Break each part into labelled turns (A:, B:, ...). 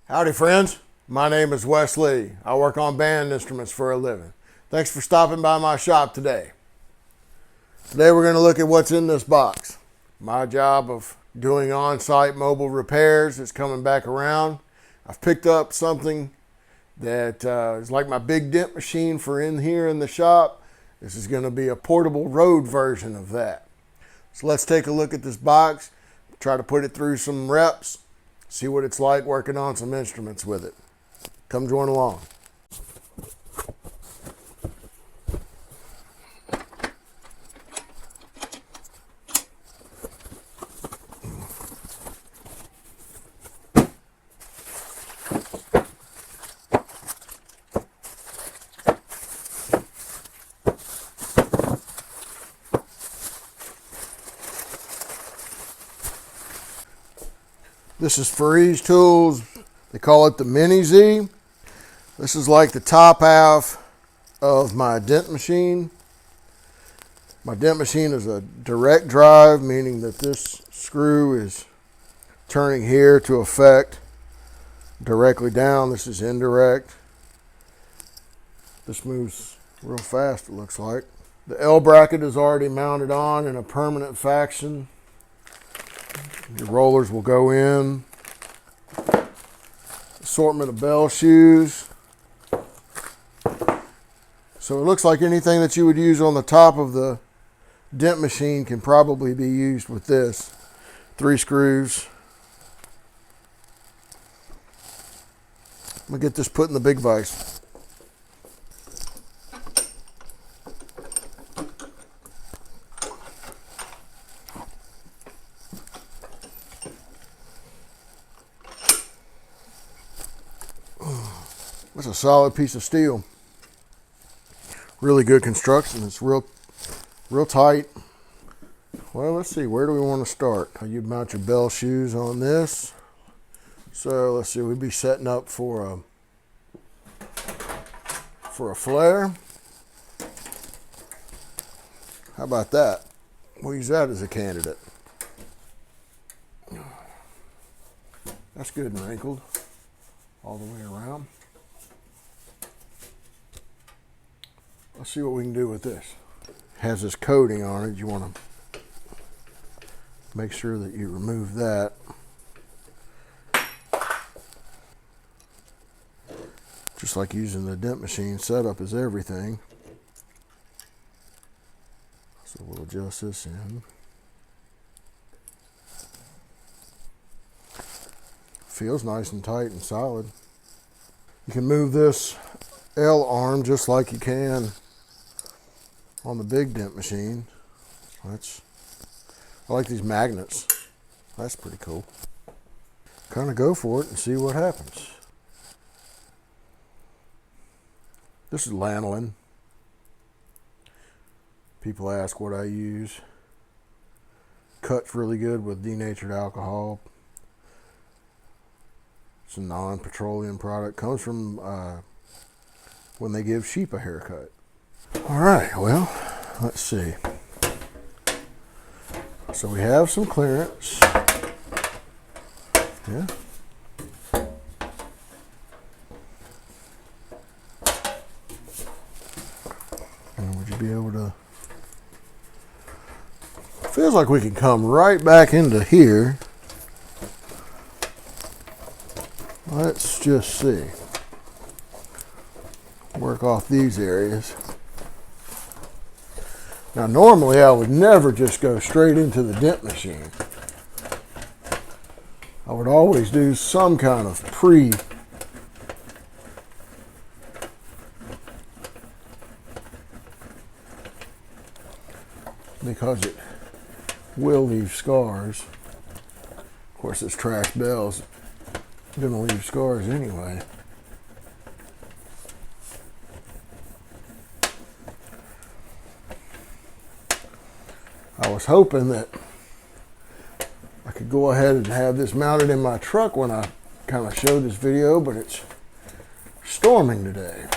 A: Howdy friends, my name is Wes Lee. I work on band instruments for a living. Thanks for stopping by my shop today. Today we're going to look at what's in this box. My job of doing on-site mobile repairs is coming back around. I've picked up something that is like my big dent machine for in here in the shop. This is going to be a portable road version of that. So let's take a look at this box, try to put it through some reps, see what it's like working on some instruments with it. Come join along. This is Ferree's tools. They call it the Mini Z. This is like the top half of my dent machine. My dent machine is a direct drive, meaning that this screw is turning here to affect directly down. This is indirect. This moves real fast, it looks like. The L bracket is already mounted on in a permanent fashion. Your rollers will go in. Assortment of bell shoes. So it looks like anything that you would use on the top of the dent machine can probably be used with this. 3 screws. I'm gonna get this put in the big vise. That's a solid piece of steel. Really good construction. It's real tight. Well, let's see. Where do we want to start? You'd mount your bell shoes on this. So let's see. We'd be setting up for a flare. How about that? We'll use that as a candidate. That's good and wrinkled all the way around. Let's see what we can do with this. It has this coating on it. You want to make sure that you remove that. Just like using the dent machine, setup is everything. So we'll adjust this in. Feels nice and tight and solid. You can move this L arm just like you can on the big dent machine. I like these magnets. That's pretty cool. Kind of go for it and see what happens. This is lanolin. People ask what I use. Cuts really good with denatured alcohol. It's a non-petroleum product. Comes from when they give sheep a haircut. All right, well, let's see. So we have some clearance. Yeah. And would you be able to... Feels like we can come right back into here. Let's just see. Work off these areas. Now normally I would never just go straight into the dent machine. I would always do some kind of because it will leave scars. Of course, this trash bell's gonna leave scars anyway. I was hoping that I could go ahead and have this mounted in my truck when I kind of showed this video, but it's storming today.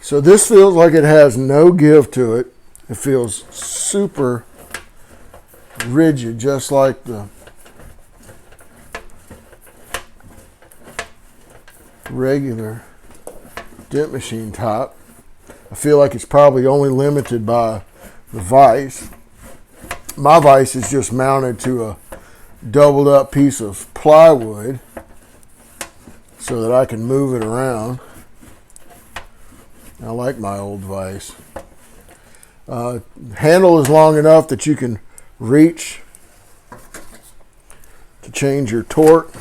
A: So this feels like it has no give to it. It feels super rigid, just like the regular dent machine top. I feel like it's probably only limited by the vise. My vise is just mounted to a doubled up piece of plywood so that I can move it around. I like my old vise. Handle is long enough that you can reach to change your torque.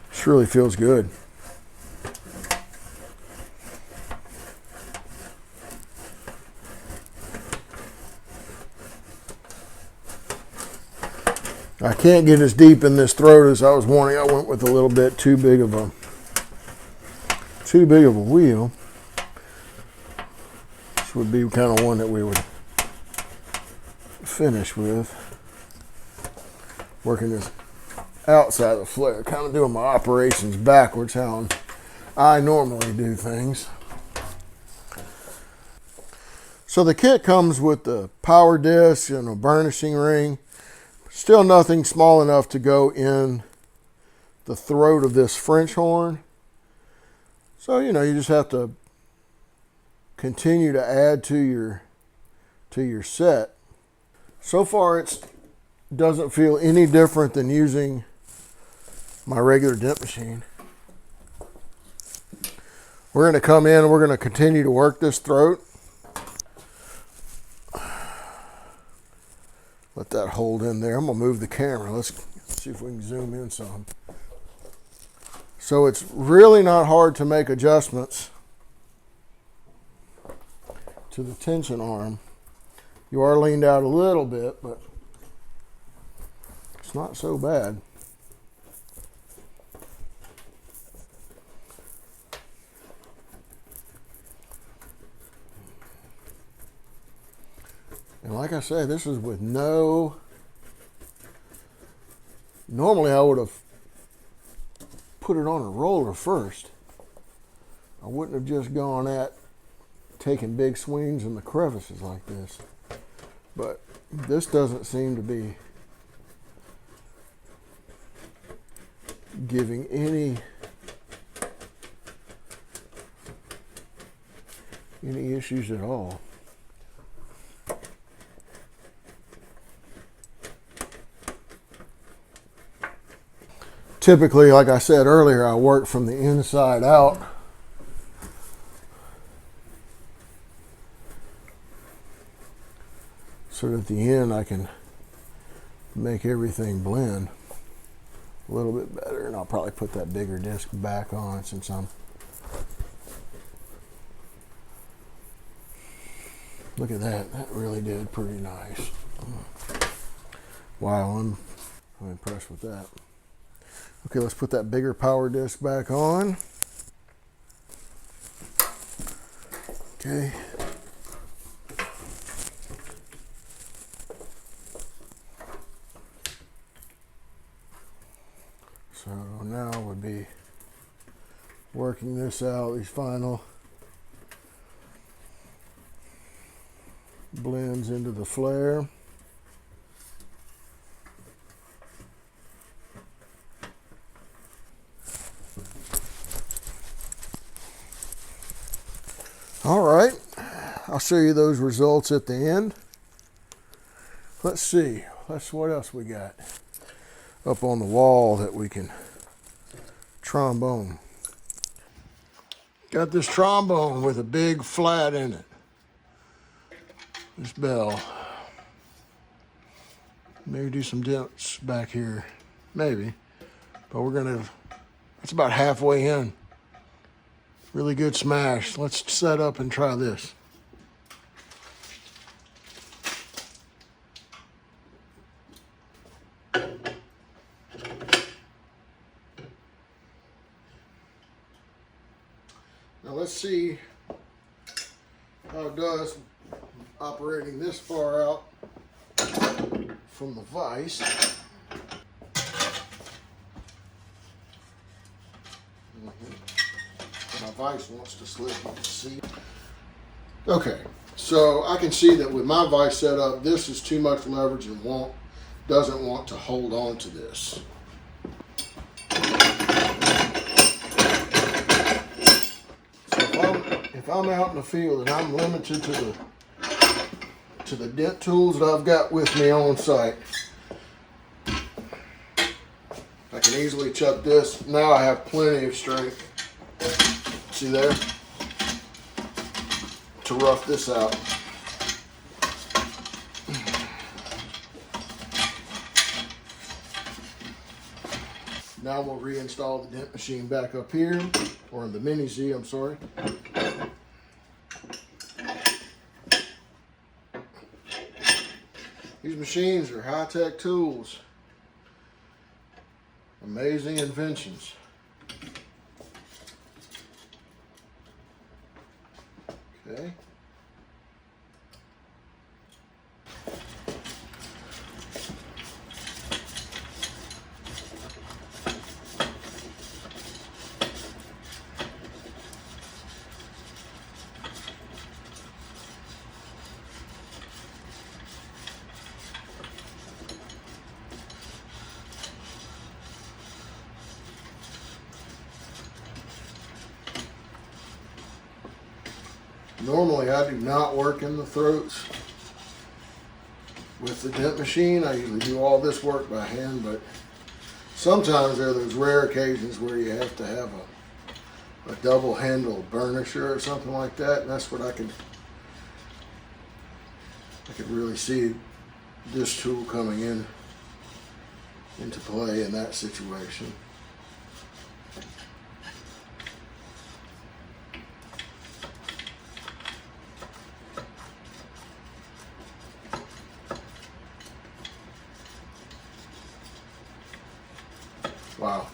A: This really feels good. I can't get as deep in this throat as I was wanting. I went with a little bit too big of a wheel. This would be kind of one that we would finish with. Working this outside of the flare, kind of doing my operations backwards, how I normally do things. So the kit comes with the power disc and a burnishing ring. Still nothing small enough to go in the throat of this French horn. So, you just have to continue to add to your set. So far, it doesn't feel any different than using my regular dent machine. We're going to come in and we're going to continue to work this throat. Let that hold in there. I'm going to move the camera. Let's see if we can zoom in some. So it's really not hard to make adjustments to the tension arm. You are leaned out a little bit, but it's not so bad. And like I say, this is with normally I would have put it on a roller first. I wouldn't have just gone at taking big swings in the crevices like this. But this doesn't seem to be giving any issues at all. Typically, like I said earlier, I work from the inside out. So that at the end I can make everything blend a little bit better. And I'll probably put that bigger disc back on since I'm... Look at that. That really did pretty nice. Wow, I'm impressed with that. Okay, let's put that bigger power disc back on. Okay. So now we'll be working this out, these final blends into the flare. All right, I'll show you those results at the end. Let's see, what else we got up on the wall that we can trombone. Got this trombone with a big flat in it. This bell. Maybe do some dents back here, maybe. But it's about halfway in. Really good smash. Let's set up and try this. Now let's see how it does operating this far out from the vise. My vise wants to slip, you can see. Okay, so I can see that with my vise set up, this is too much leverage and doesn't want to hold on to this. So if I'm out in the field and I'm limited to the dent tools that I've got with me on site, I can easily chuck this. Now I have plenty of strength. See there? To rough this out. Now we'll reinstall the dent machine back up here, or the Mini Z, I'm sorry. These machines are high-tech tools. Amazing inventions. Okay. Normally I do not work in the throats with the dent machine. I usually do all this work by hand, but sometimes there are those rare occasions where you have to have a double handle burnisher or something like that, and that's what I could really see this tool coming into play in that situation. Wow.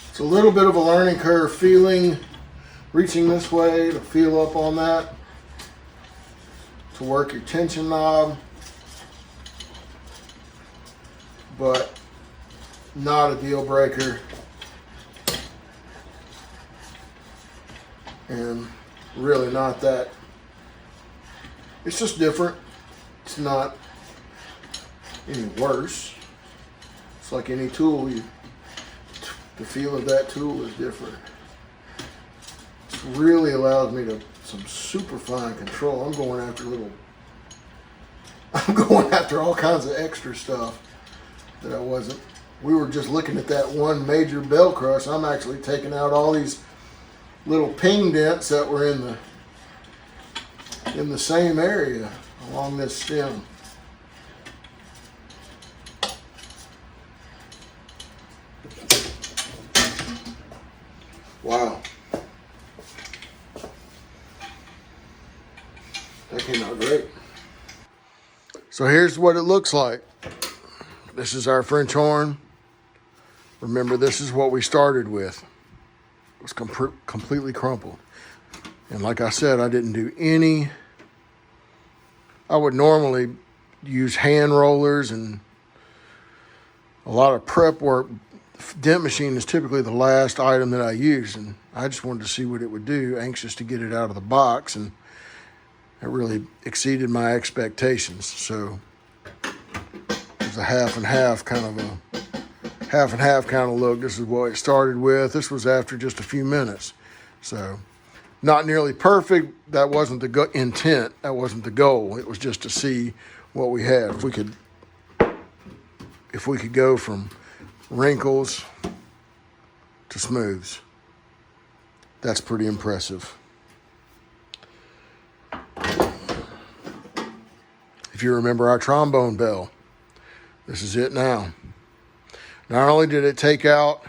A: It's a little bit of a learning curve reaching this way to feel up on that, to work your tension knob, but not a deal breaker, and really not that. It's just different. It's not any worse. It's like any tool. The feel of that tool is different. It really allows me some super fine control. I'm going after all kinds of extra stuff that I wasn't. We were just looking at that one major bell crush. I'm actually taking out all these little ping dents that were in the same area along this stem. Wow. That came out great. So here's what it looks like. This is our French horn. Remember, this is what we started with. It was completely crumpled. And like I said, I didn't do any. I would normally use hand rollers and a lot of prep work. Dent machine is typically the last item that I use, and I just wanted to see what it would do, anxious to get it out of the box, and it really exceeded my expectations. So it was a half and half kind of look. This is what it started with. This was after just a few minutes. So not nearly perfect. That wasn't the intent. That wasn't the goal. It was just to see what we had. If we could go from wrinkles to smooths. That's pretty impressive. If you remember our trombone bell, This is it now. Not only did it take out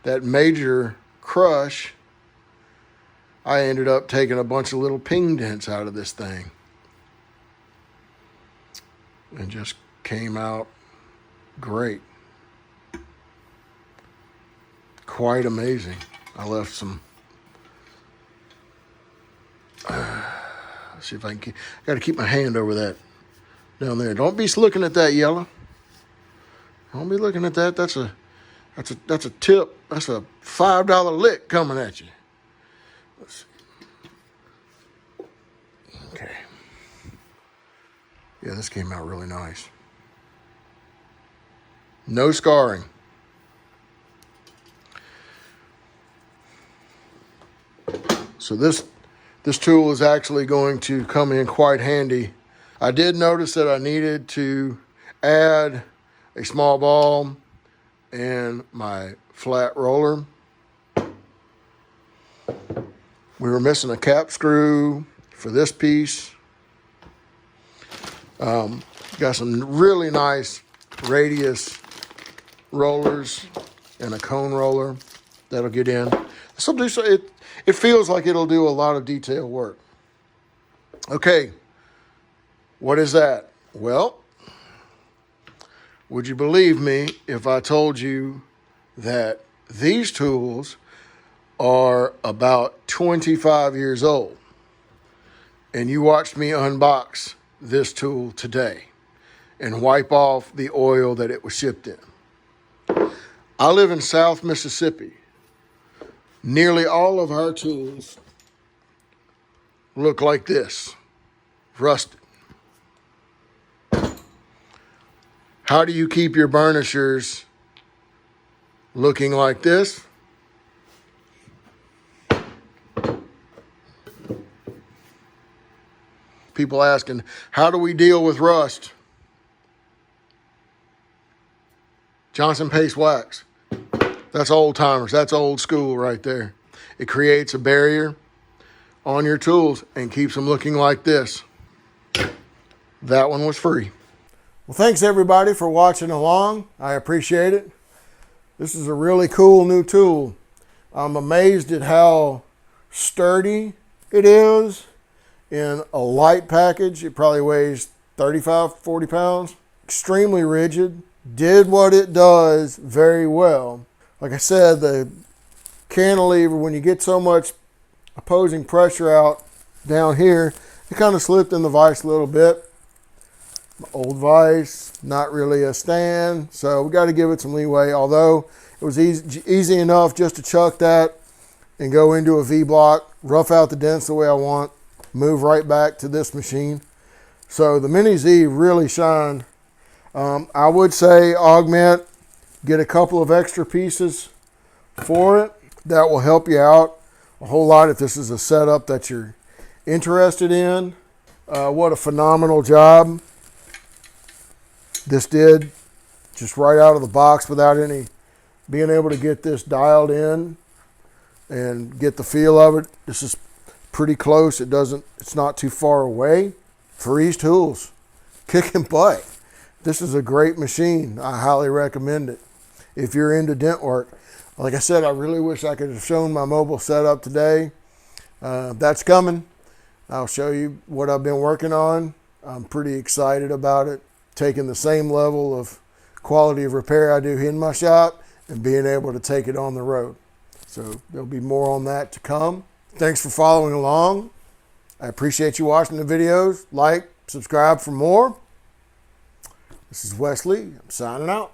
A: that major crush, I ended up taking a bunch of little ping dents out of this thing. And just came out great. Quite amazing. I left some, let's see if I can, I got to keep my hand over that down there. Don't be looking at that yellow. Don't be looking at that. That's a tip. That's a $5 lick coming at you. Let's see. Okay. Yeah, this came out really nice. No scarring. So this tool is actually going to come in quite handy. I did notice that I needed to add a small ball and my flat roller. We were missing a cap screw for this piece. Got some really nice radius rollers and a cone roller that'll get in. This will do so. It feels like it'll do a lot of detail work. Okay, what is that? Well, would you believe me if I told you that these tools are about 25 years old? And you watched me unbox this tool today and wipe off the oil that it was shipped in. I live in South Mississippi. Nearly all of our tools look like this, rusted. How do you keep your burnishers looking like this? People asking, how do we deal with rust? Johnson Paste Wax. That's old timers. That's old school right there. It creates a barrier on your tools and keeps them looking like this. That one was free. Well, thanks everybody for watching along. I appreciate it. This is a really cool new tool. I'm amazed at how sturdy it is in a light package. It probably weighs 35, 40 pounds. Extremely rigid. Did what it does very well. Like I said, the cantilever, when you get so much opposing pressure out down here, it kind of slipped in the vise a little bit. My old vise, not really a stand, so we got to give it some leeway. Although it was easy enough just to chuck that and go into a V-block, rough out the dents the way I want, move right back to this machine. So the Mini Z really shined. I would say augment, get a couple of extra pieces for it. That will help you out a whole lot if this is a setup that you're interested in. What a phenomenal job this did, just right out of the box without any being able to get this dialed in and get the feel of it. This is pretty close. It's not too far away. Ferree's tools, kicking butt. This is a great machine. I highly recommend it if you're into dent work. Like I said, I really wish I could have shown my mobile setup today. That's coming. I'll show you what I've been working on. I'm pretty excited about it. Taking the same level of quality of repair I do in my shop and being able to take it on the road. So there'll be more on that to come. Thanks for following along. I appreciate you watching the videos. Like, subscribe for more. This is Wesley. I'm signing out.